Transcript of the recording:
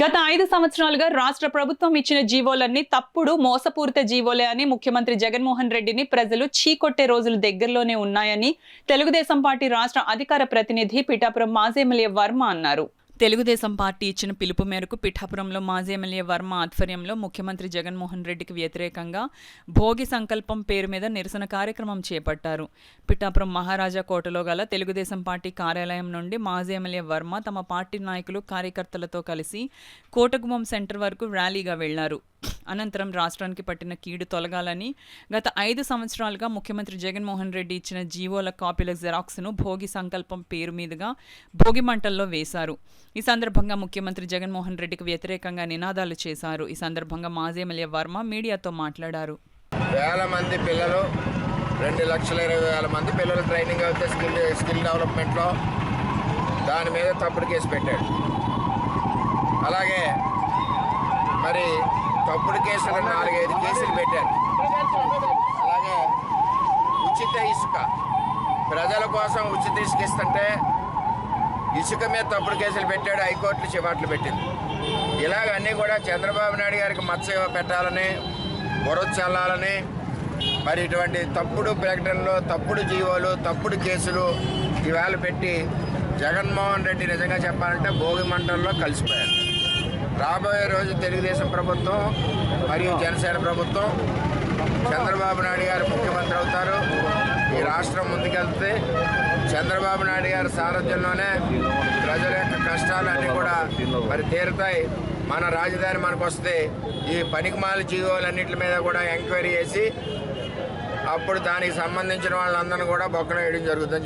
గత 5 సంవత్సరాలుగా రాష్ట్ర ప్రభుత్వం ఇచ్చిన జీవోలన్నీ తప్పుడు, మోసపూరిత జీవోలే అని ముఖ్యమంత్రి జగన్మోహన్ రెడ్డిని ప్రజలు చీకొట్టే రోజులు దగ్గరలోనే ఉన్నాయని తెలుగుదేశం పార్టీ రాష్ట్ర అధికార ప్రతినిధి పిఠాపురం మాజీ ఎమ్మెల్యే వర్మ అన్నారు. తెలుగుదేశం పార్టీ ఇచ్చిన పిలుపు మేరకు పిఠాపురంలో మాజీ ఎమ్మెల్యే వర్మ ఆధ్వర్యంలో ముఖ్యమంత్రి జగన్మోహన్ రెడ్డికి వ్యతిరేకంగా భోగి సంకల్పం పేరు మీద నిరసన కార్యక్రమం చేపట్టారు. పిఠాపురం మహారాజా కోటలో గల తెలుగుదేశం పార్టీ కార్యాలయం నుండి మాజీ ఎమ్మెల్యే వర్మ తమ పార్టీ నాయకులు, కార్యకర్తలతో కలిసి కోటగుమ్మం సెంటర్ వరకు ర్యాలీగా వెళ్లారు. అనంతరం రాష్ట్రానికి పట్టిన కీడు తొలగాలని గత 5 సంవత్సరాలుగా ముఖ్యమంత్రి జగన్మోహన్ రెడ్డి ఇచ్చిన జీవోల కాపీల జెరాక్స్ను భోగి సంకల్పం పేరు మీదుగా భోగి మంటల్లో వేశారు. ఈ సందర్భంగా ముఖ్యమంత్రి జగన్మోహన్ రెడ్డికి వ్యతిరేకంగా నినాదాలు చేశారు. ఈ సందర్భంగా మాజీ ఎమ్మెల్యే వర్మ మీడియాతో మాట్లాడారు. వేల మంది పిల్లలు 2,20,000 మంది పిల్లలు ట్రైనింగ్ అయితే స్కిల్ డెవలప్మెంట్లో దాని మీద తప్పుడు కేసు పెట్టాడు. అలాగే మరి తప్పుడు కేసులు 4-5 కేసులు పెట్టారు. అలాగే ఉచిత ఇసుక ప్రజల కోసం ఉచిత ఇసుక ఇస్తుంటే ఇసుక మీద తప్పుడు కేసులు పెట్టాడు. హైకోర్టులు చివాట్లు పెట్టింది. ఇలాగన్నీ కూడా చంద్రబాబు నాయుడు గారికి మచ్చ పెట్టాలని, బురద చల్లాలని మరి ఇటువంటి తప్పుడు ప్రకటనలు, తప్పుడు జీవోలు, తప్పుడు కేసులు ఇవాళ పెట్టి జగన్మోహన్ రెడ్డి నిజంగా చెప్పాలంటే భోగి మంటల్లో కలిసిపోయారు. రాబోయే రోజు తెలుగుదేశం ప్రభుత్వం మరియు జనసేన ప్రభుత్వం, చంద్రబాబు నాయుడు గారు ముఖ్యమంత్రి అవుతారు. ఈ రాష్ట్రం ముందుకెళ్తే చంద్రబాబు నాయుడు గారి సారథ్యంలోనే ప్రజల యొక్క కష్టాలన్నీ కూడా మరి తీరుతాయి. మన రాజధాని మనకు వస్తే ఈ పనికిమాల జీవోలన్నింటి మీద కూడా ఎంక్వైరీ చేసి అప్పుడు దానికి సంబంధించిన వాళ్ళందరినీ కూడా బొక్కన వేయడం జరుగుతుంది.